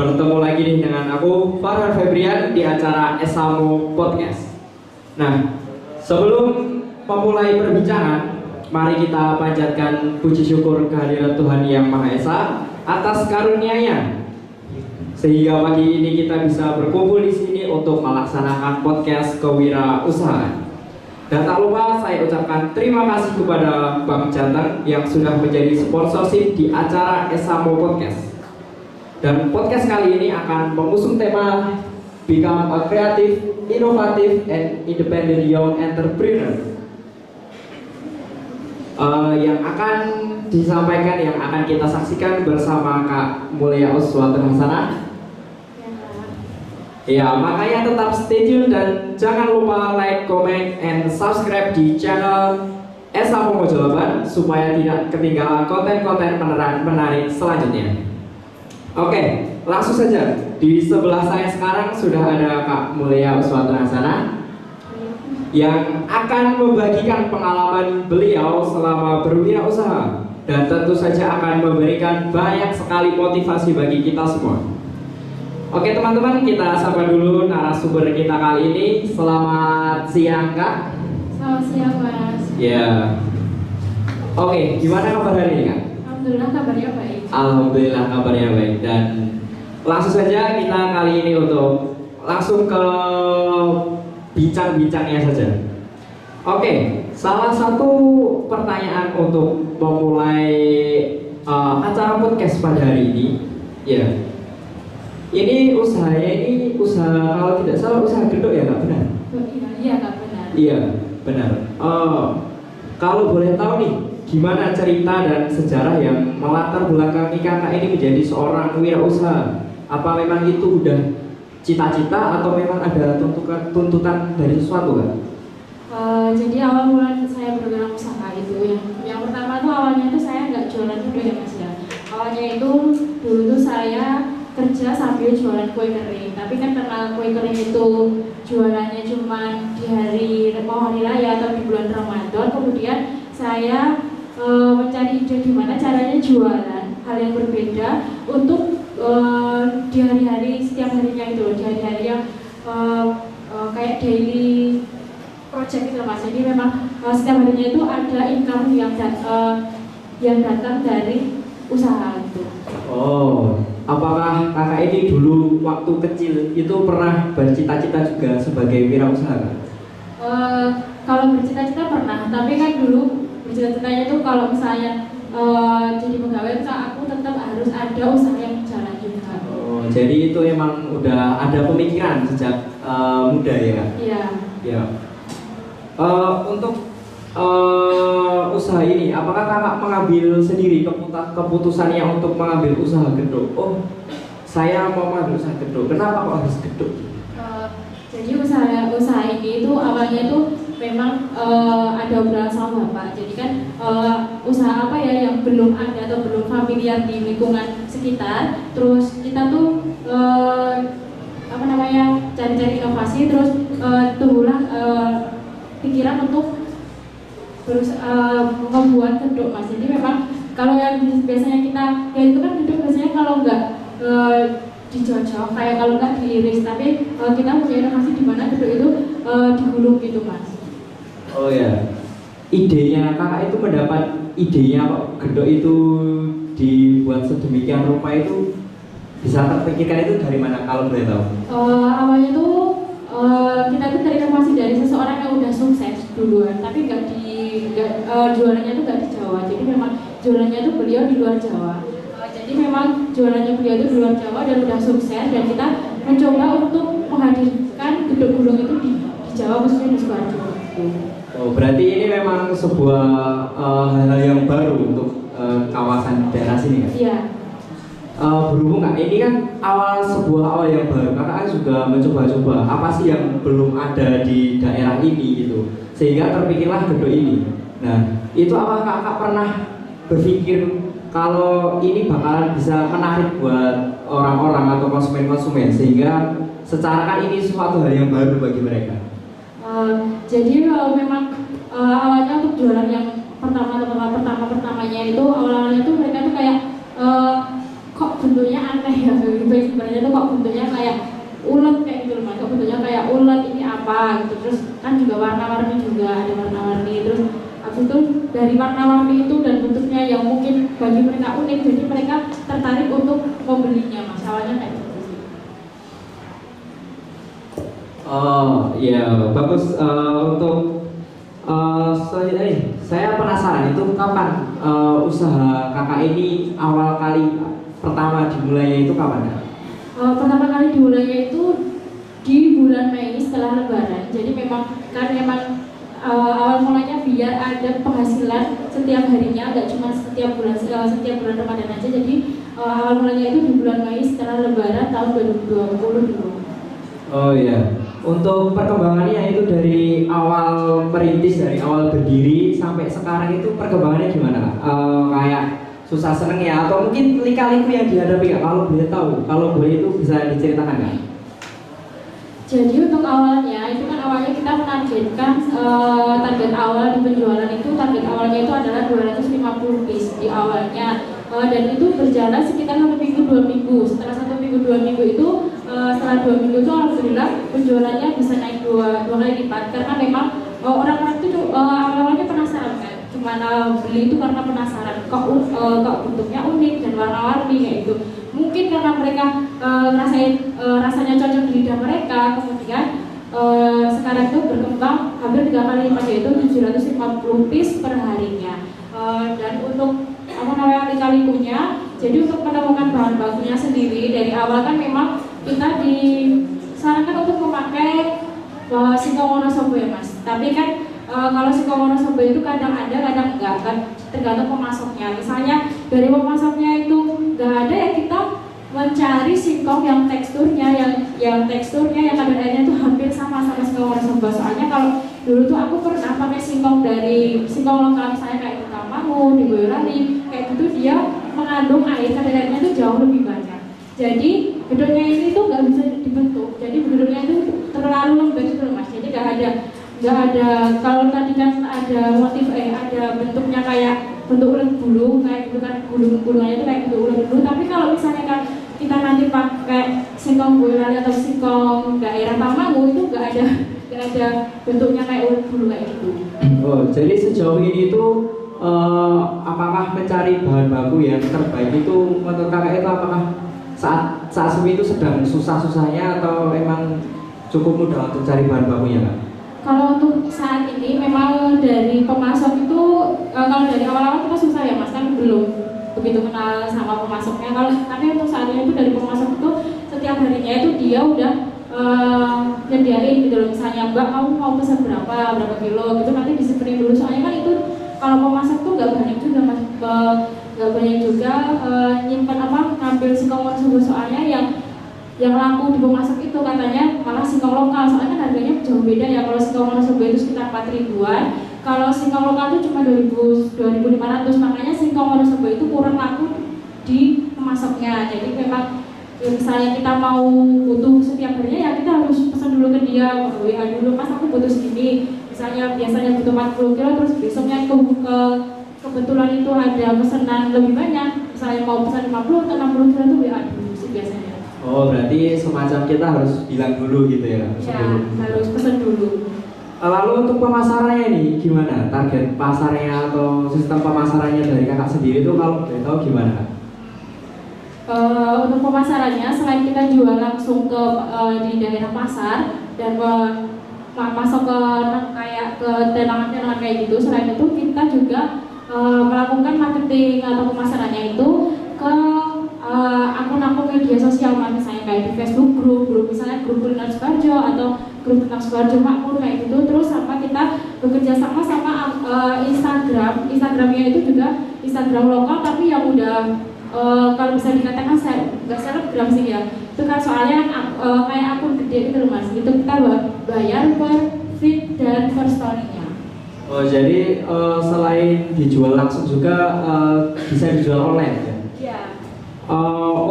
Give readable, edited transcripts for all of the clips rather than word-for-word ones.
bertemu lagi nih dengan aku Farhan Febrian di acara Esamu Podcast. Nah, sebelum memulai perbincangan, mari kita panjatkan puji syukur kehadirat Tuhan Yang Maha Esa atas karunia-Nya sehingga pagi ini kita bisa berkumpul di sini untuk melaksanakan podcast kewirausahaan. Dan tak lupa saya ucapkan terima kasih kepada Bank Jateng yang sudah menjadi sponsorship di acara Esamu Podcast. Dan podcast kali ini akan mengusung tema Become a Creative, Innovative, and Independent Young Entrepreneur. Yang akan disampaikan, yang akan kita saksikan bersama Kak Mulia Uswatun Hasanah. Ya, makanya tetap stay tune dan jangan lupa like, comment, and subscribe di channel Esamu Mojolaban supaya tidak ketinggalan konten-konten menarik selanjutnya. Oke, langsung saja. Di sebelah saya sekarang sudah ada Kak Mulia Uswatun Hasanah yang akan membagikan pengalaman beliau selama berwirausaha dan tentu saja akan memberikan banyak sekali motivasi bagi kita semua. Oke teman-teman, kita sapa dulu narasumber kita kali ini. Selamat siang Kak. Selamat siang Mas. Ya. Oke, gimana kabar hari ini Kak? Alhamdulillah kabarnya baik. Alhamdulillah kabarnya baik. Dan langsung saja kita kali ini untuk langsung ke bincang-bincangnya saja. Oke, salah satu pertanyaan untuk memulai acara podcast pada hari ini, ya. Ini usaha kalau tidak salah usaha gedok ya Kak, benar? Iya Kak, benar. Iya, benar. Kalau boleh tahu nih, gimana cerita dan sejarah yang melatar belakangi Kakak ini menjadi seorang wirausaha? Apa memang itu udah cita-cita atau memang ada tuntutan dari sesuatu Kak? Jadi awal mula saya bergerak usaha itu yang pertama tuh awalnya tuh saya nggak jualan dulu ya Mas ya. Awalnya itu dulu tuh saya kerja sambil jualan kue kering, tapi kan karena kue kering itu jualannya cuma di hari raya atau di bulan Ramadan, kemudian saya mencari ide gimana caranya jualan hal yang berbeda untuk di hari-hari setiap harinya itu, di hari-hari yang kayak daily project gitu Mas. Jadi memang setiap harinya itu ada income yang datang dari usaha itu. Oh, apakah Kakak ini dulu waktu kecil itu pernah bercita-cita juga sebagai wirausaha? Kalau bercita-cita pernah, tapi kan dulu bercita-citanya itu kalau misalnya jadi pegawai, aku tetap harus ada usaha yang jalan juga. Oh, jadi itu emang udah ada pemikiran sejak muda ya? Iya. Ya. Untuk usaha ini, apakah Kakak mengambil sendiri keputusannya untuk mengambil usaha gedok? Oh, saya mau mengambil usaha gedok. Kenapa kok harus gedok? Jadi usaha ini itu awalnya itu memang ada obrolan sama Bapak. Jadi kan usaha apa ya yang belum ada atau belum familiar di lingkungan sekitar. Terus kita tuh cari-cari inovasi. Terus tumbuhlah pikiran untuk membuat gedok Mas. Jadi memang kalau yang biasanya kita ya itu kan gedok biasanya kalau nggak dicocok, kayak kalau nggak diiris, tapi kita punya inovasi di mana gedok itu digulung gitu Mas. Oh ya, idenya Kakak itu mendapat idenya kok gedok itu dibuat sedemikian rupa itu bisa terpikirkan itu dari mana kalau boleh tahu? Awalnya tuh kita tuh terinformasi dari seseorang yang udah sukses duluan, tapi jualannya tuh nggak di Jawa. Jadi memang jualannya tuh beliau di luar Jawa. Jadi memang jualannya beliau itu di luar Jawa dan udah sukses, dan kita mencoba untuk menghadirkan gedok gulung itu di Jawa, khususnya di Sidoarjo. Oh, berarti ini memang sebuah hal-hal yang baru untuk kawasan daerah sini kan? Iya. Berhubung Kak, ini kan sebuah awal yang baru. Kakak kan juga mencoba-coba apa sih yang belum ada di daerah ini gitu, sehingga terpikirlah gedok ini. Nah, itu apa Kakak pernah berpikir kalau ini bakalan bisa menarik buat orang-orang atau konsumen-konsumen sehingga secara kan ini suatu hal yang baru bagi mereka? Jadi memang awalnya untuk jualan yang pertamanya itu awalnya tuh mereka tuh kayak kok bentuknya aneh ya sebenarnya tuh kok bentuknya kayak ulet kayak gitu loh mas, kok bentuknya kayak ulet, ini apa gitu. Terus kan juga warna-warni juga, ada warna-warni. Terus habis itu dari warna-warni itu dan bentuknya yang mungkin bagi mereka unik, jadi mereka tertarik untuk membelinya mas, awalnya kayak gitu sih. Oh iya, bagus. Untuk selanjutnya nih, saya penasaran itu kapan usaha kakak ini awal kali pertama dimulainya itu kapan ya? Pertama kali dimulainya itu di bulan Mei setelah Lebaran. Jadi memang awal mulanya biar ada penghasilan setiap harinya, nggak cuma setiap bulan Ramadan aja. Jadi awal mulanya itu di bulan Mei setelah Lebaran tahun 2020 dulu. Oh iya, untuk perkembangannya itu dari awal merintis, dari awal berdiri sampai sekarang itu perkembangannya gimana Kak? Kayak susah seneng ya, atau mungkin lika-liku yang dihadapi Kak? Kalau boleh tahu, kalau boleh itu bisa diceritakan Kak? Jadi untuk awalnya itu kan awalnya kita menargetkan target awal di penjualan itu, target awalnya itu adalah 250 piece di awalnya. Dan itu berjalan sekitar 1 minggu 2 minggu. Setelah 1 minggu 2 minggu itu, setelah 2 minggu itu alhamdulillah penjualannya bisa naik dua kali lipat, karena memang orang-orang itu awalnya penasaran kan, gimana beli itu karena penasaran kok bentuknya unik dan warna-warni kayak gitu. Mungkin karena mereka rasanya cocok di lidah mereka, kemudian sekarang itu berkembang hampir 3 kali lipat, yaitu 750 piece per harinya. Dan untuk lika-likunya, jadi untuk menemukan bahan bakunya sendiri dari awal kan memang kita disarankan untuk memakai singkong Wonosobo ya mas. Tapi kan kalau singkong Wonosobo itu kadang ada, kadang enggak kan, tergantung pemasoknya. Misalnya dari pemasoknya itu enggak ada, ya kita mencari singkong yang teksturnya yang kadar airnya itu hampir sama singkong Wonosobo. Soalnya kalau dulu tuh aku pernah pakai singkong lokal, misalnya kayak di Tamangu, di Boyolali, kayak gitu, dia mengandung air, kadar airnya itu jauh lebih banyak. Jadi beduknya ini tuh nggak bisa dibentuk, jadi beduknya itu terlalu lembek gitu mas. Jadi nggak ada kalau tadi kan ada motif ada bentuknya kayak bentuk ulat bulu kayak gitu kan, bulu-bulunya itu kayak bentuk ulat bulu. Tapi kalau misalnya kan kita nanti pakai singkong Boyolali atau singkong daerah Tamangu, itu nggak ada bentuknya kayak ulat bulu kayak gitu. Oh, jadi sejauh ini itu apakah mencari bahan baku yang terbaik itu menurut kakak itu apakah saat sepi itu sedang susah-susahnya atau emang cukup mudah untuk cari bahan bakunya Kak? Kalau untuk saat ini memang dari pemasok itu kalau dari awal-awal kita susah ya mas, kan belum begitu kenal sama pemasoknya. Tapi untuk saat ini itu dari pemasok itu setiap harinya itu dia udah nyediain gitu loh. Misalnya mbak kamu mau pesan berapa kilo gitu, nanti diseperin dulu. Soalnya kan itu kalau pemasok tuh nggak banyak juga mas, nyimpan ngambil singkong Wonosobo. Soalnya yang laku di pemasok itu katanya malah singkong lokal, soalnya kan harganya jauh beda ya. Kalau singkong Wonosobo itu sekitar 4 ribuan, kalau singkong lokal itu cuma 2.500. Makanya singkong Wonosobo itu kurang laku di pemasoknya. Jadi memang misalnya kita mau butuh setiap harinya, ya kita harus pesan dulu ke dia, WA dulu, mas aku butuh segini. Misalnya biasanya butuh 40 kilo, terus besoknya kebetulan itu ada pesanan lebih banyak, misalnya mau pesan 50 atau 60 kilo itu WA dulu sih biasanya. Oh, berarti semacam kita harus bilang dulu gitu ya? Ya, harus pesan dulu. Lalu untuk pemasarannya nih gimana? Target pasarnya atau sistem pemasarannya dari kakak sendiri itu kalau boleh tahu gimana? Untuk pemasarannya, selain kita jual langsung di daerah pasar dan masuk kayak ke tenangan kayak gitu, selain itu kita juga melakukan marketing atau pemasarannya itu ke akun-akun media sosial, misalnya kayak di Facebook grup misalnya grup kuliner Sukoharjo atau grup tentang Sukoharjo Makmur kayak gitu. Terus sama kita bekerja sama Instagramnya itu juga Instagram lokal, tapi yang udah kalau bisa dikatakan nggak selebgram sih ya, itu kan soalnya kayak akun gede gitu loh mas. Itu kita bayar per feed dan per story-nya. Oh, jadi selain dijual langsung juga bisa dijual online ya? Iya.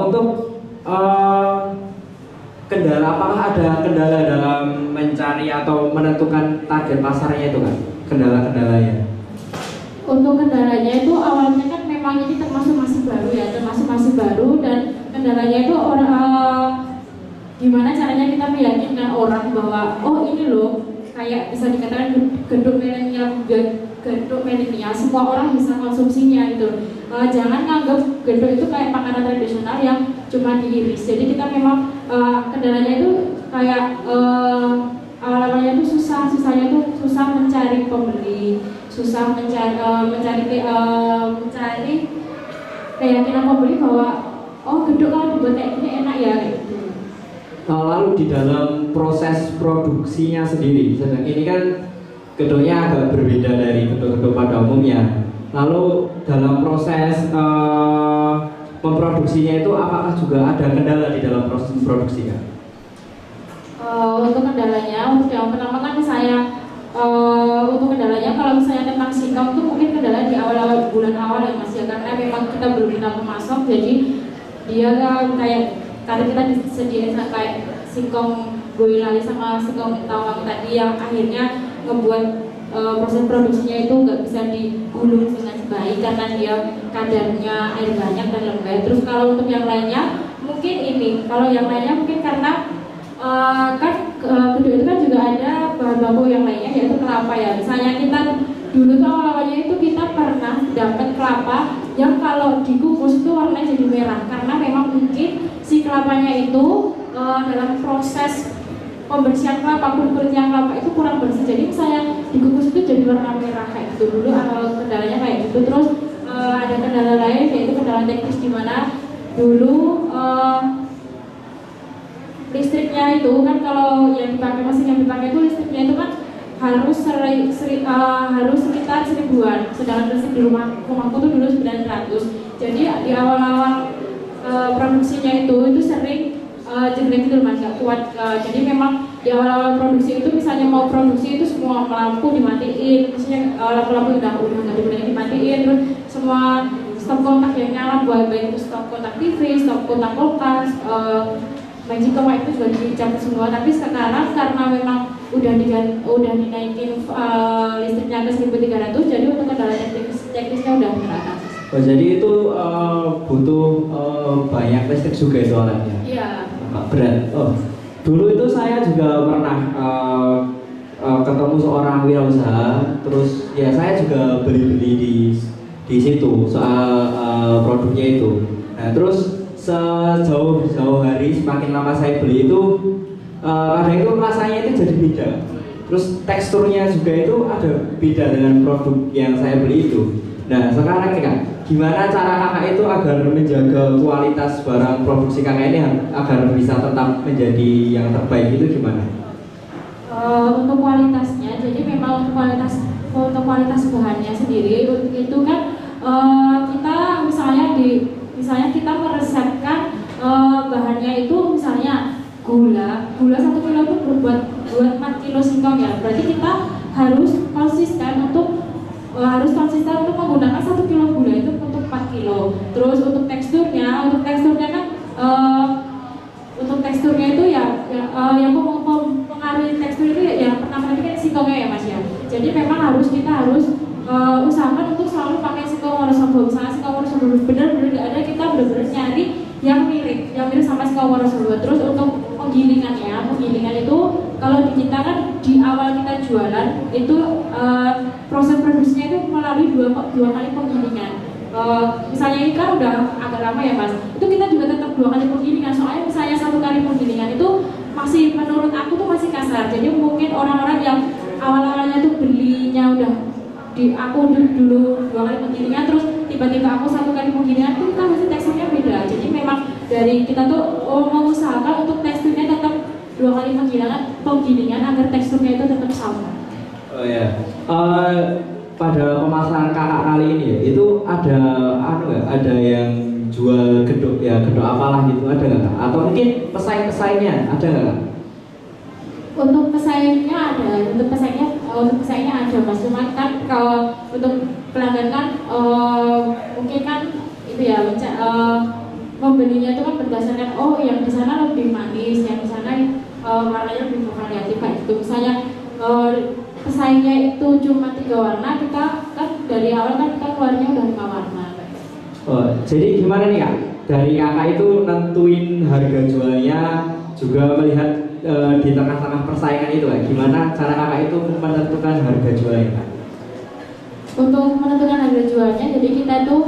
Untuk kendala, apakah ada kendala dalam mencari atau menentukan target pasarnya itu kan? Kendala-kendalanya? Untuk kendalanya itu awalnya kan memang ini termasuk masih baru dan kendalanya itu orang gimana caranya kita meyakinkan orang bahwa oh ini loh kayak bisa dikatakan gedung milenial semua orang bisa konsumsinya gitu. Jangan nganggap gedung itu kayak makanan tradisional yang cuma diiris. Jadi kita memang kendalanya itu kayak awal-awalnya itu susahnya itu susah mencari pembeli, susah mencari keyakinan pembeli bahwa oh gedung kalau dibuat kayak gini enak ya gitu. Lalu di dalam proses produksinya sendiri, sedang ini kan gedungnya agak berbeda dari gedung-gedung pada umumnya. Lalu dalam proses memproduksinya itu apakah juga ada kendala di dalam proses memproduksinya? Untuk kendalanya, untuk yang pertama kan untuk kendalanya kalau misalnya tentang singkong itu mungkin kendala di awal-awal bulan awal ya Mas ya, karena memang kita belum pernah memasok, jadi dia kayak karena kita disediain kayak singkong boyolali sama singkong tawang tadi yang akhirnya ngebuat proses produksinya itu nggak bisa digulung dengan baik karena dia kadarnya air banyak dan lembek. Terus kalau untuk yang lainnya mungkin karena gedung itu kan juga ada bahan baku yang lainnya yaitu kelapa ya. Misalnya kita dulu tuh awalnya itu kita pernah dapat kelapa yang kalau dikukus itu warnanya jadi merah karena memang mungkin si kelapanya itu dalam proses pembersihan kelapa, kulitnya kelapa itu kurang bersih, jadi misalnya dikukus itu jadi warna merah kayak gitu. Dulu kendalanya kayak gitu. Terus ada kendala lain yaitu kendala teknis di mana dulu listriknya itu kan kalau yang dipakai mesin yang dipakai itu listriknya itu kan harus sekitar 1000-an, sedangkan listrik di rumahku tuh dulu 900. Jadi di awal-awal produksinya itu sering jelek gitu Mas, nggak kuat. Jadi memang di awal-awal produksi itu misalnya mau produksi itu semua lampu dimatiin, maksudnya lampu-lampu udah nggak digunanya dimatiin, terus semua stop kontak yang nyala baik itu stop kontak TV, stop kontak kulkas, magic itu juga dicabut semua. Tapi sekarang karena memang udah dinaikin listriknya ke 1300, jadi untuk kendala teknisnya udah teratas. Oh, jadi itu butuh banyak listrik juga itu alatnya? Iya. Berat. Oh, dulu itu saya juga pernah ketemu seorang wirausaha, terus ya saya juga beli di situ soal produknya itu. Nah, terus sejauh hari semakin lama saya beli itu kadang itu rasanya itu jadi beda. Terus teksturnya juga itu ada beda dengan produk yang saya beli itu. Nah sekarang nih Kak, gimana cara kakak itu agar menjaga kualitas barang produksi kakak ini agar bisa tetap menjadi yang terbaik itu gimana? Untuk kualitasnya, jadi memang untuk kualitas bahannya sendiri itu kan kita misalnya kita meresepkan bahannya itu misalnya gula 1 kilo itu buat 4 kilo singkong ya, berarti kita harus konsisten untuk menggunakan 1 kilo gula itu untuk 4 kilo. Terus untuk teksturnya kan untuk teksturnya itu yang mempengaruhi tekstur itu yang pertama tadi kan singkongnya ya Mas ya. Jadi memang kita harus usahakan untuk selalu pakai singkong Wonosobo. Misalnya singkong Wonosobo benar-benar nggak ada, kita benar-benar nyari yang mirip sama singkong Wonosobo. Terus untuk penggilingan itu kalau kita kan di awal kita jualan itu proses produksinya itu melalui dua kali penggilingan. Misalnya ini kan udah agak lama ya Mas, itu kita juga tetap 2 kali penggilingan. Soalnya misalnya 1 kali penggilingan itu masih, menurut aku tuh masih kasar. Jadi mungkin orang-orang yang awal-awalnya tuh belinya udah aku dulu 2 kali penggilingan, terus tiba-tiba aku 1 kali penggilingan, itu kan masih teksturnya beda. Jadi memang dari kita tuh mengusahakan untuk teksturnya tetap 2 kali penggilingan agar teksturnya itu tetap sama. Oh ya, pada pemasaran kakak kali ini ya, itu ada yang jual gedung apalah gitu, ada nggak Kak? Atau mungkin pesaingnya ada nggak Kak? Untuk pesaingnya ada Mas, cuman kan kalau untuk pelanggan kan mungkin kan itu ya membelinya itu kan berdasarkan yang di sana lebih manis, yang di sana warnanya lebih variatif kayak gitu. Misalnya pesaingnya itu cuma 3 warna, kita kan dari awal kan kita keluarnya udah 5 warna. Oh, jadi gimana nih Kak? dari kakak itu nentuin harga jualnya, juga melihat di tengah-tengah persaingan itu kan, gimana cara kakak itu menentukan harga jualnya kan? Untuk menentukan harga jualnya, jadi kita tuh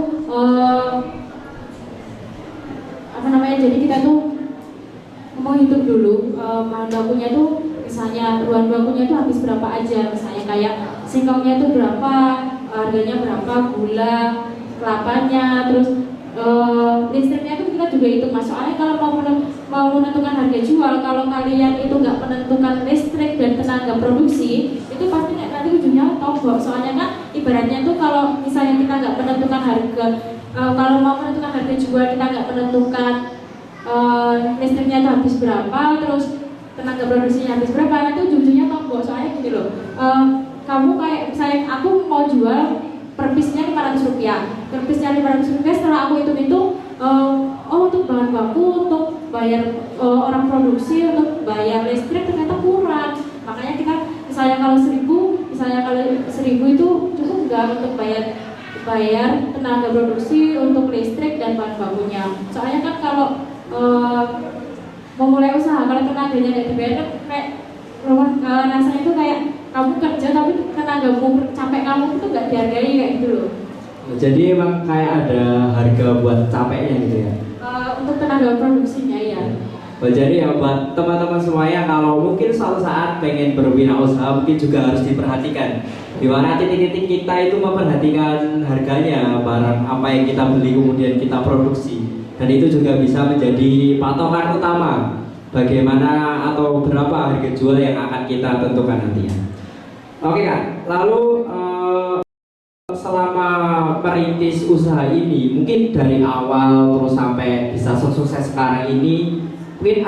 jadi kita tuh mau hitung dulu bahan bakunya tuh, misalnya bahan bakunya tuh habis berapa aja, misalnya kayak singkongnya tuh berapa, harganya berapa, gula, kelapanya, terus listriknya tuh kita juga hitung mas. Soalnya kalau mau menentukan harga jual, kalau kalian itu nggak menentukan listrik dan tenaga produksi, itu pasti nanti ujungnya tombok. Soalnya kan ibaratnya tuh kalau misalnya kita nggak menentukan harga, kalau mau menentukan harga jual kita nggak menentukan listriknya itu habis berapa, terus tenaga produksinya habis berapa, nanti ujung-ujungnya tombol. Soalnya gini loh, kamu kayak misalnya aku mau jual per piece-nya Rp500, per piece-nya Rp500, setelah aku hitung-hitung, untuk bahan baku, untuk bayar orang produksi, untuk bayar listrik ternyata kurang. Makanya kita misalnya kalau 1.000 itu cukup nggak untuk bayar tenaga produksi, untuk listrik dan bahan bakunya. Soalnya kan kalau memulai usaha, kalau tenaganya tidak dibayar kan kayak rasanya itu kayak kamu kerja tapi tenagamu, capek kamu itu nggak dihargai kayak gitu loh. Jadi emang kayak ada harga buat capeknya gitu ya? Untuk tenaga produksinya ya. Jadi ya buat teman-teman semuanya, kalau mungkin suatu saat pengen berwirausaha, mungkin juga harus diperhatikan di mana titik-titik kita itu memperhatikan harganya barang apa yang kita beli kemudian kita produksi, dan itu juga bisa menjadi patokan utama bagaimana atau berapa harga jual yang akan kita tentukan nantinya. Oke kan, lalu selama merintis usaha ini, mungkin dari awal terus sampai bisa sukses sekarang ini, mungkin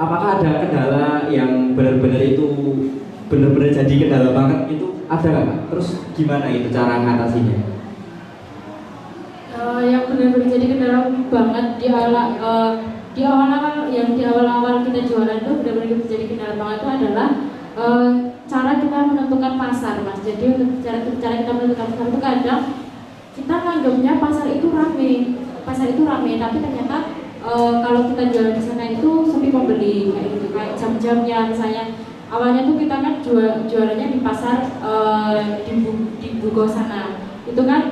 apakah ada kendala yang benar-benar jadi kendala banget itu, ada nggak? Terus gimana itu cara ngatasinya? Yang benar-benar jadi kendala banget di awal-awal kita jualan itu benar-benar jadi kendala banget itu adalah cara kita menentukan pasar, mas. Jadi untuk cara kita menentukan pasar itu kadang kita menganggapnya pasar itu rame, tapi ternyata kalau kita jualan di sana itu sepi pembeli kayak gitu, kayak jam-jamnya misalnya. Awalnya tuh kita kan jualannya di pasar di Bugo sana, itu kan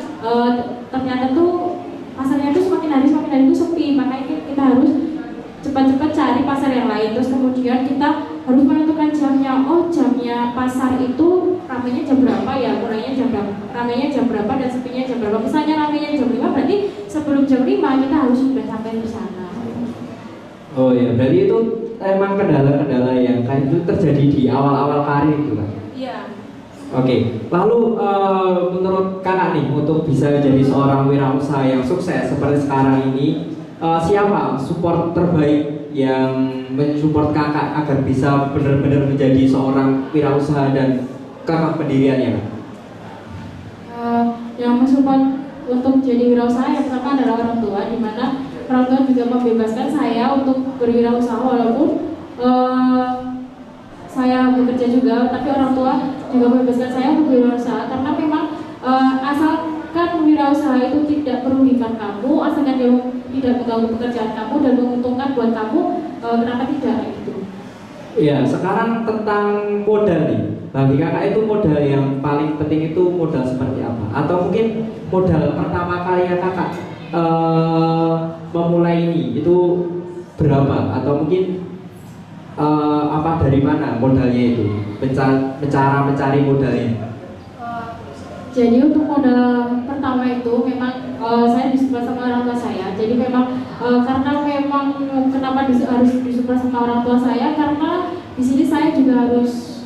ternyata tuh pasarnya tuh semakin hari itu sepi, makanya kita harus cepat-cepat cari pasar yang lain. Terus kemudian kita harus menentukan jamnya. Oh, jamnya pasar itu ramenya jam berapa ya, mulainya jam berapa, ramenya jam berapa dan sepinya jam berapa. Misalnya ramenya jam 5, berarti sebelum jam 5 kita harus sudah sampai di sana. Oh ya, berarti itu emang kendala-kendala yang kayak itu terjadi di awal-awal karir itu kan? Iya. Oke, lalu menurut kakak nih, untuk bisa jadi seorang wirausaha yang sukses seperti sekarang ini, siapa support terbaik yang mensupport kakak agar bisa benar-benar menjadi seorang wirausaha dan kakak pendiriannya? Yang mensupport untuk jadi wirausaha yang pertama adalah orang tua, di mana orang tua juga membebaskan saya untuk berwirausaha walaupun saya bekerja juga, tapi orang tua juga membebaskan saya untuk berwirausaha karena memang asalkan wirausaha itu tidak merugikan kamu, asalkan dia tidak mengganggu pekerjaan kamu dan menguntungkan buat kamu, kenapa tidak gitu. Ya, sekarang tentang modal nih, bagi kakak itu modal yang paling penting itu modal seperti apa? Atau mungkin modal pertama kali yang kakak memulai ini itu berapa? Atau mungkin apa, dari mana modalnya itu? Cara mencari modalnya? Jadi untuk modal pertama itu memang saya disupport sama orang tua saya. Jadi memang karena memang kenapa harus disupport sama orang tua saya, karena di sini saya juga harus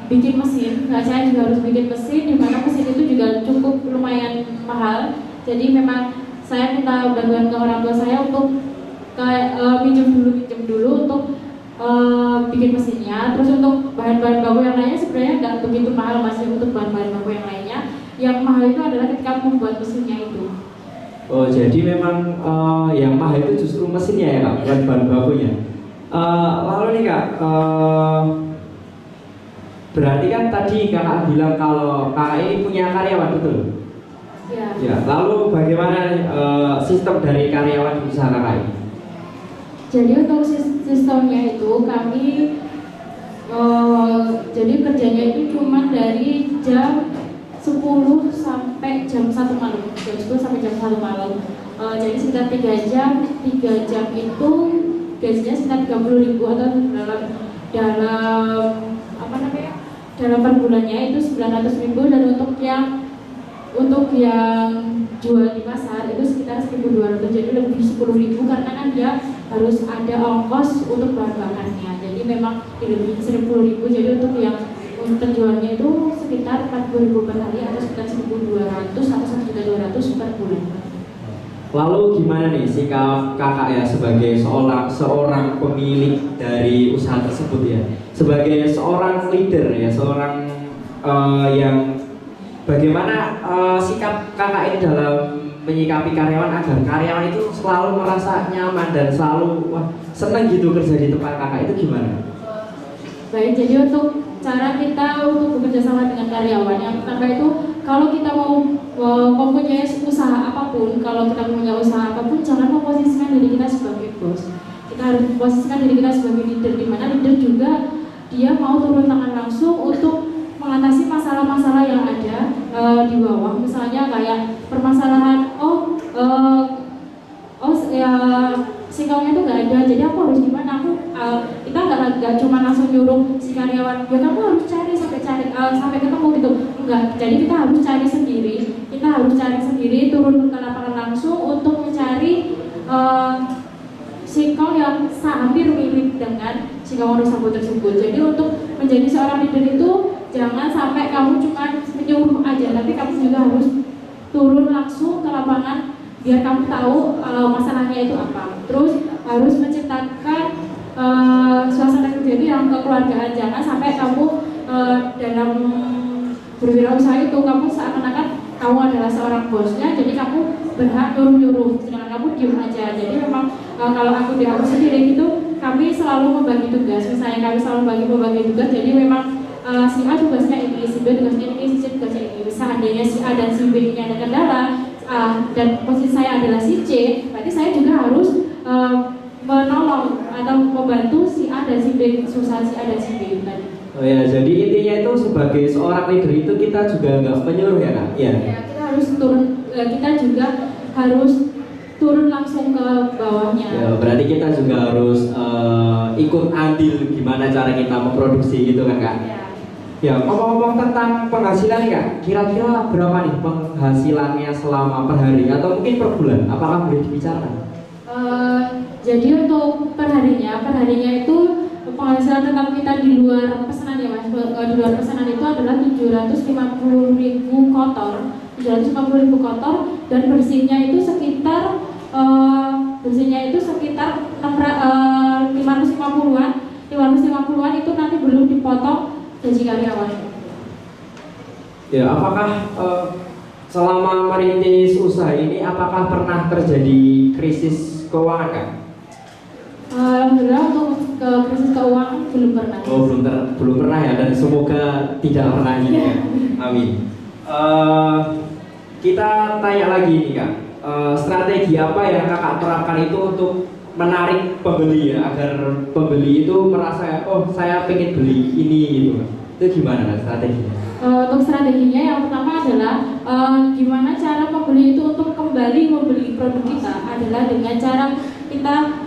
bikin mesin. Nah, saya juga harus bikin mesin, di mana mesin itu juga cukup lumayan mahal. Jadi memang saya minta bantuan ke orang tua saya untuk kayak minjem dulu untuk bikin mesinnya. Terus untuk bahan-bahan baku yang lainnya sebenarnya nggak begitu mahal, masih untuk bahan-bahan baku yang lainnya. Yang mahal itu adalah ketika membuat mesinnya itu. Oh, jadi memang yang mahal itu justru mesinnya ya kak, bukan bahan bakunya. Lalu nih kak, berarti kan tadi kakak bilang kalau kakak ini punya karyawan, betul? Ya. Ya, lalu bagaimana sistem dari karyawan di usaha kakak ini? Jadi untuk sistemnya itu kami jadi kerjanya itu cuma dari jam 10 sampai jam 1 malam. Jam 10 sampai jam 1 malam. Jadi sekitar 3 jam. 3 jam itu gajinya sekitar 30.000 atau dalam apa namanya? Dalam per bulannya itu 900.000, dan untuk yang jual di pasar itu sekitar 1.200, jadi lebih 10.000 karena kan dia harus ada ongkos untuk bahan bakarnya, jadi memang lebih 10.000. Jadi untuk yang penjualnya itu sekitar 40.000 per hari atau sekitar 1.200 atau 1.200 per bulan. Lalu gimana nih sikap kakak ya sebagai seorang pemilik dari usaha tersebut ya, sebagai seorang leader ya, seorang yang bagaimana sikap kakak ini dalam menyikapi karyawan agar karyawan itu selalu merasa nyaman dan selalu senang gitu kerja di tempat kakak, itu gimana? Baik, jadi untuk cara kita untuk bekerja sama dengan karyawan, yang pertama itu kalau kita mau mempunyai usaha apapun, kalau kita punya usaha apapun, jangan memposisikan diri kita sebagai bos. Kita harus memposisikan diri kita sebagai leader, di mana leader juga dia mau turun tangan langsung untuk mengatasi masalah-masalah yang ada di bawah. Misalnya kayak permasalahan ya singkongnya itu nggak ada, jadi aku harus gimana? Kita nggak cuma langsung nyuruh si karyawan, ya kamu harus cari sampai ketemu gitu. Enggak, jadi kita harus cari sendiri, turun ke lapangan langsung untuk mencari singkong yang hampir mirip dengan singkong Rosabo tersebut. Jadi untuk menjadi seorang leader itu jangan sampai kamu cuma menyuruh aja, tapi kamu juga harus turun langsung ke lapangan biar kamu tahu masalahnya itu apa. Terus harus menciptakan suasana kerja itu yang kekeluargaan. Jangan sampai kamu dalam berwirausaha itu kamu seakan-akan kamu adalah seorang bosnya, jadi kamu berhak nyuruh-nyuruh, sedangkan kamu diem aja. Jadi memang kalau aku di aku sendiri itu kami selalu membagi tugas. Misalnya kami selalu membagi tugas, jadi memang si A tugasnya ini, si B tugasnya ini, si C tugasnya ini. Seandainya si A dan si B ini ada kendala dan posisi saya adalah si C, berarti saya juga harus menolong atau membantu si A dan si B, susah si A dan si B tadi. Oh ya, jadi intinya itu sebagai seorang leader itu kita juga nggak menyuruh ya kak? Iya. Ya, kita harus kita juga harus turun langsung ke bawahnya. Ya, berarti kita juga harus ikut andil gimana cara kita memproduksi gitu kan kak? Ya. Ya, ngomong-ngomong tentang penghasilan nih kak, kira-kira berapa nih penghasilannya selama per hari atau mungkin per bulan? Apakah boleh dibicarakan? Jadi untuk perharinya itu penghasilan tetap kita di luar pesanan ya mas. Di luar pesanan itu adalah 750.000 kotor, 750.000 kotor, dan bersihnya itu sekitar 550-an. 550-an itu nanti belum dipotong gaji karyawan. Ya, apakah selama merintis usaha ini apakah pernah terjadi krisis keuangan kak? Alhamdulillah untuk krisis keuangan belum pernah. Oh, belum pernah ya, dan semoga tidak pernah gitu ya. Amin. Kita tanya lagi nih kak, strategi apa yang kakak terapkan itu untuk menarik pembeli ya, agar pembeli itu merasa oh saya pengen beli ini gitu. Itu gimana kan strateginya? Untuk strateginya yang pertama adalah gimana cara pembeli itu untuk kembali membeli produk kita adalah dengan cara kita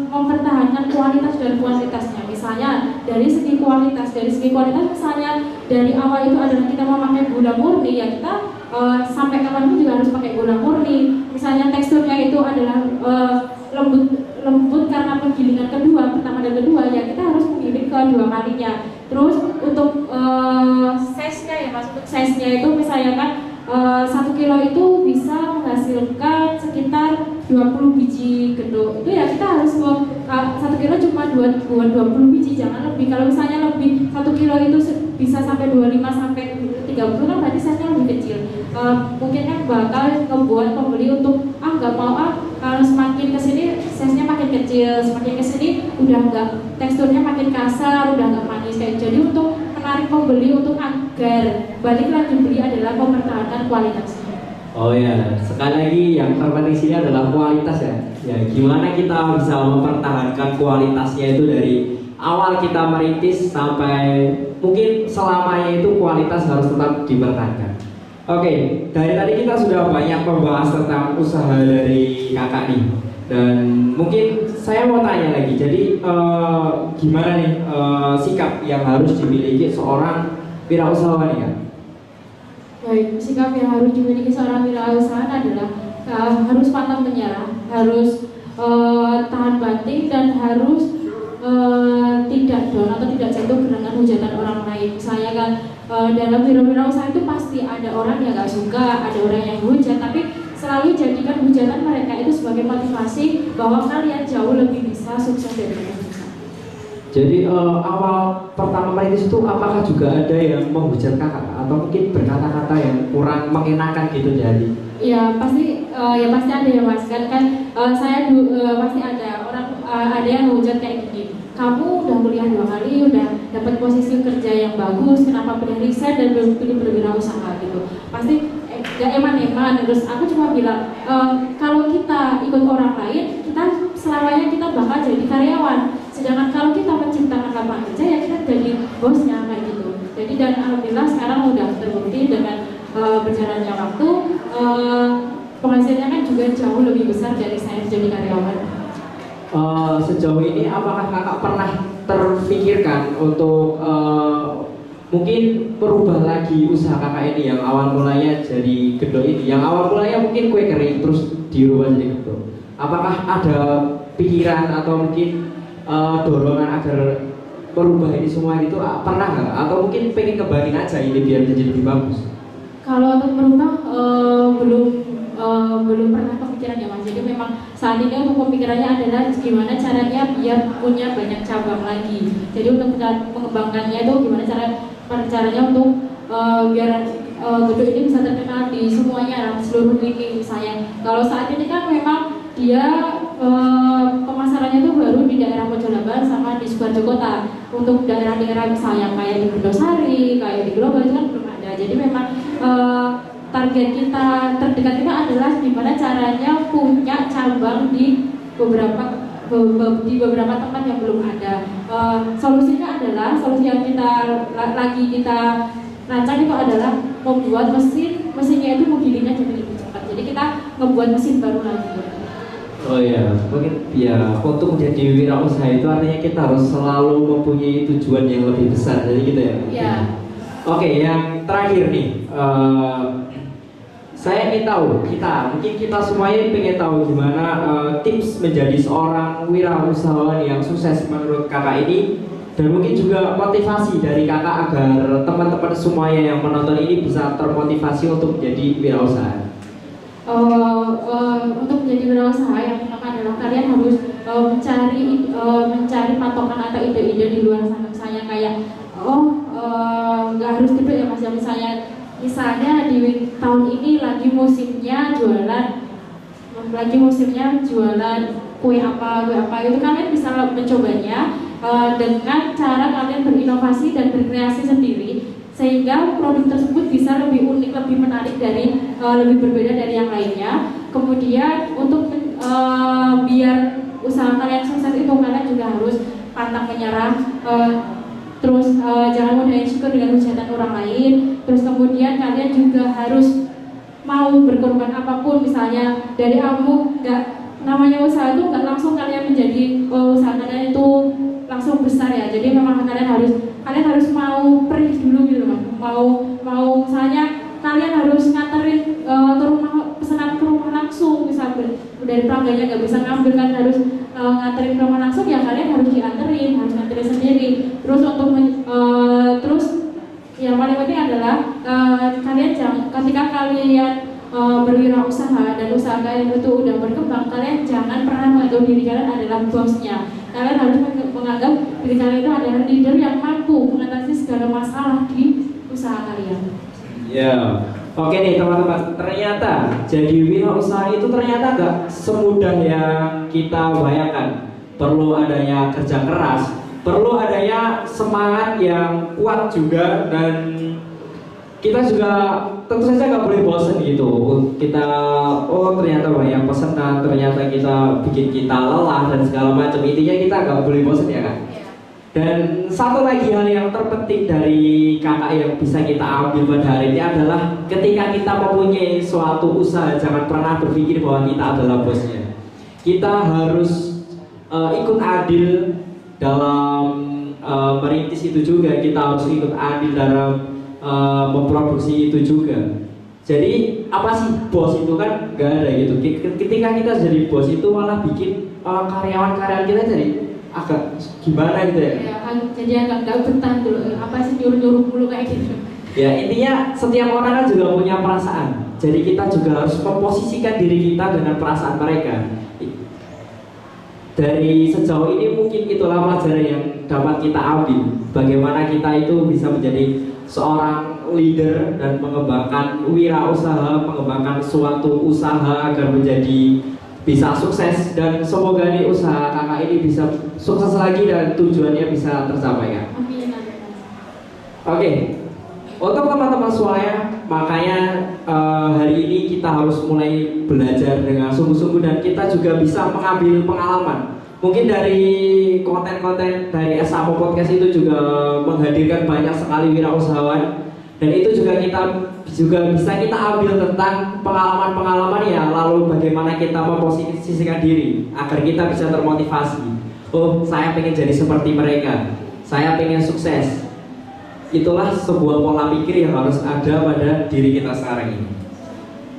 mempertahankan kualitas dan kuantitasnya. Misalnya dari segi kualitas misalnya dari awal itu adalah kita memakai gula murni, ya kita sampai kapanpun juga harus pakai gula murni. Misalnya teksturnya itu adalah lembut karena penggilingan pertama dan kedua, ya kita harus menggiling kedua kalinya. Terus untuk size-nya ya mas, untuk size-nya itu misalnya kan 1 kilo itu bisa menghasilkan sekitar 20 biji gendong. Itu ya kita harus 1 kilo cuma buat 20 biji, jangan lebih. Kalau misalnya lebih 1 kilo itu bisa sampai 25 sampai 30 kan berarti size-nya lebih kecil. Mungkin kan bakal ngebuat pembeli untuk nggak mau kalau semakin kesini size-nya makin kecil, semakin kesini udah nggak, teksturnya makin kasar, udah nggak manis kayak. Jadi untuk menarik pembeli untuk agar balik lagi beli adalah mempertahankan kualitas. Oh ya, sekali lagi yang terpenting sini adalah kualitas ya. Ya, gimana kita bisa mempertahankan kualitasnya itu dari awal kita merintis sampai mungkin selamanya itu kualitas harus tetap dipertahankan. Oke, dari tadi kita sudah banyak membahas tentang usaha dari kakak nih. Dan mungkin saya mau tanya lagi, jadi gimana nih sikap yang harus dimiliki seorang wirausahawan ya? Baik, sikap yang harus dimiliki seorang wirausahawan adalah harus pantang menyerah, harus tahan banting, dan harus tidak down atau tidak jatuh dengan hujatan orang lain. Misalnya kan dalam wirausaha itu pasti ada orang yang nggak suka, ada orang yang hujat, tapi selalu jadikan hujatan mereka itu sebagai motivasi bahwa kalian jauh lebih bisa sukses dari mereka. Jadi awal pertama merintis itu apakah juga ada yang menghujat kakak atau mungkin berkata-kata yang kurang mengenakan gitu jadi? Ya pasti ada ya mas kan saya pasti ada orang ada yang menghujat kayak gini. Kamu udah kuliah 2 kali, udah dapat posisi kerja yang bagus, kenapa pilih resign dan pilih berwirausaha gitu? Pasti gak eman-eman. Terus aku cuma bilang kalau kita ikut orang lain, kita selamanya kita bakal jadi karyawan. Sedangkan kalau kita menciptakan lapangan kerja ya kita jadi bosnya kayak gitu. Jadi dan alhamdulillah sekarang udah terbukti dengan berjalannya waktu penghasilannya kan juga jauh lebih besar dari saya jadi karyawan. Sejauh ini apakah kakak pernah terfikirkan untuk mungkin merubah lagi usaha kakak ini yang awal mulanya jadi gedung ini, yang awal mulanya mungkin kue kering terus dirubah jadi gedung? Apakah ada pikiran atau mungkin dorongan agar merubah ini semua itu pernah nggak? Atau mungkin pengen kembangin aja ini biar jadi lebih bagus? Kalau untuk merubah belum pernah kepikiran ya mas. Jadi memang saat ini untuk pemikirannya adalah gimana caranya biar punya banyak cabang lagi. Jadi untuk mengembangkannya itu gimana caranya untuk biar gedung ini bisa terkenal di semuanya, seluruh lini misalnya. Kalau saat ini kan memang dia pemasarannya itu baru di daerah Mojolaban sama di Sukoharjo Kota. Untuk daerah-daerah misalnya kayak di Bendosari, kayak di Global itu kan belum ada. Jadi memang target kita terdekat kita adalah gimana caranya punya cabang di beberapa tempat yang belum ada. Solusinya adalah solusi yang kita rancang itu adalah membuat mesinnya itu mobilitasnya jadi lebih cepat. Jadi kita membuat mesin baru lagi. Oh ya, mungkin ya untuk menjadi wirausaha itu artinya kita harus selalu mempunyai tujuan yang lebih besar, jadi gitu ya. Ya. Oke, yang terakhir nih, saya ingin tahu mungkin kita semuanya pengen tahu gimana tips menjadi seorang wirausahawan yang sukses menurut kakak ini, dan mungkin juga motivasi dari kakak agar teman-teman semuanya yang menonton ini bisa termotivasi untuk menjadi wirausaha. Untuk menjadi wirausaha yang pertama adalah kalian harus mencari patokan atau ide-ide di luar sana. Misalnya kayak nggak harus gede ya mas, misalnya di tahun ini lagi musimnya jualan kue apa itu kalian bisa mencobanya dengan cara kalian berinovasi dan berkreasi sendiri sehingga produk tersebut bisa lebih unik, lebih menarik lebih berbeda dari yang lainnya. Kemudian untuk biar usaha kalian sukses itu kalian juga harus pantang menyerah, terus jangan mudah insecure dengan hujatan orang lain. Terus kemudian kalian juga harus mau berkorban apapun, misalnya dari kamu namanya usaha itu nggak langsung kalian menjadi usaha kalian itu langsung besar ya. Jadi memang kalian harus mau perih dulu gitu loh. Mau misalnya kalian harus nganterin pesanan ke rumah langsung, misalnya dari pelangganya nggak bisa ngambil, kan harus nganterin ke rumah langsung ya, kalian harus nganterin sendiri. Terus terus yang paling penting adalah ketika kalian berwirausaha dan usaha kalian itu udah berkembang, kalian jangan pernah menganggap diri kalian adalah bosnya. Kalian harus menganggap diri kalian itu adalah leader yang mampu mengatasi segala masalah di usaha kalian. Ya, oke nih teman-teman, ternyata jadi wirausaha itu ternyata gak semudah yang kita bayangkan. Perlu adanya kerja keras, perlu adanya semangat yang kuat juga, dan kita juga tentu saja nggak boleh bosan gitu. Kita ternyata banyak pesanan, ternyata kita bikin kita lelah dan segala macam. Intinya kita nggak boleh bosan ya kan. Dan satu lagi hal yang terpenting dari kakak yang bisa kita ambil pada hari ini adalah ketika kita mempunyai suatu usaha, jangan pernah berpikir bahwa kita adalah bosnya. Kita harus ikut adil dalam merintis itu juga, kita harus ikut adil dalam memproduksi itu juga. Jadi apa sih bos itu kan nggak ada gitu. Ketika kita jadi bos itu malah bikin karyawan-karyawan kita jadi agak gimana gitu ya. Jadi agak betah dulu. Apa sih nyuruh-nyuruh mulu kayak gitu. Ya intinya setiap orang kan juga punya perasaan. Jadi kita juga harus memposisikan diri kita dengan perasaan mereka. Dari sejauh ini mungkin itulah pelajaran yang dapat kita ambil. Bagaimana kita itu bisa menjadi seorang leader dan mengembangkan wirausaha, mengembangkan suatu usaha agar menjadi bisa sukses, dan semoga nih usaha kakak ini bisa sukses lagi dan tujuannya bisa tercapai ya. Oke, untuk teman-teman semuanya, makanya hari ini kita harus mulai belajar dengan sungguh-sungguh dan kita juga bisa mengambil pengalaman. Mungkin dari konten-konten dari SAMO Podcast itu juga menghadirkan banyak sekali wirausahawan, dan itu juga bisa kita ambil tentang pengalaman-pengalaman ya, lalu bagaimana kita memposisikan diri agar kita bisa termotivasi. Oh, saya pengen jadi seperti mereka, saya pengen sukses. Itulah sebuah pola pikir yang harus ada pada diri kita sekarang ini.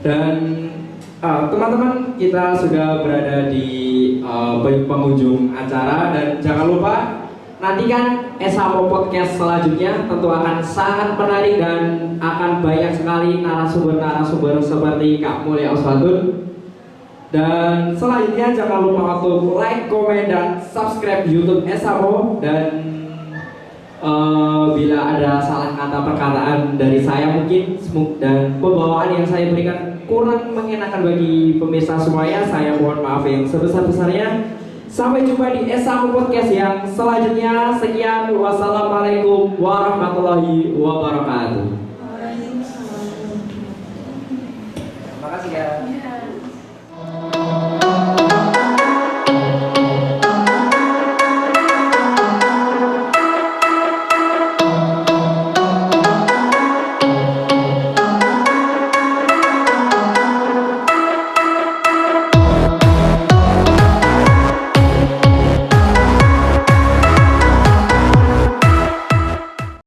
Dan teman-teman, kita sudah berada di penghujung acara, dan jangan lupa nantikan SAMO Podcast selanjutnya tentu akan sangat menarik dan akan banyak sekali narasumber-narasumber seperti Kak Mulia Uswatun. Dan selanjutnya jangan lupa untuk like, komen, dan subscribe YouTube SAMO. Dan bila ada salah kata perkataan dari saya mungkin dan pembawaan yang saya berikan kurang mengenakan bagi pemirsa semuanya, saya mohon maaf yang sebesar-besarnya. Sampai jumpa di SAMO Podcast yang selanjutnya. Sekian, wassalamualaikum warahmatullahi wabarakatuh.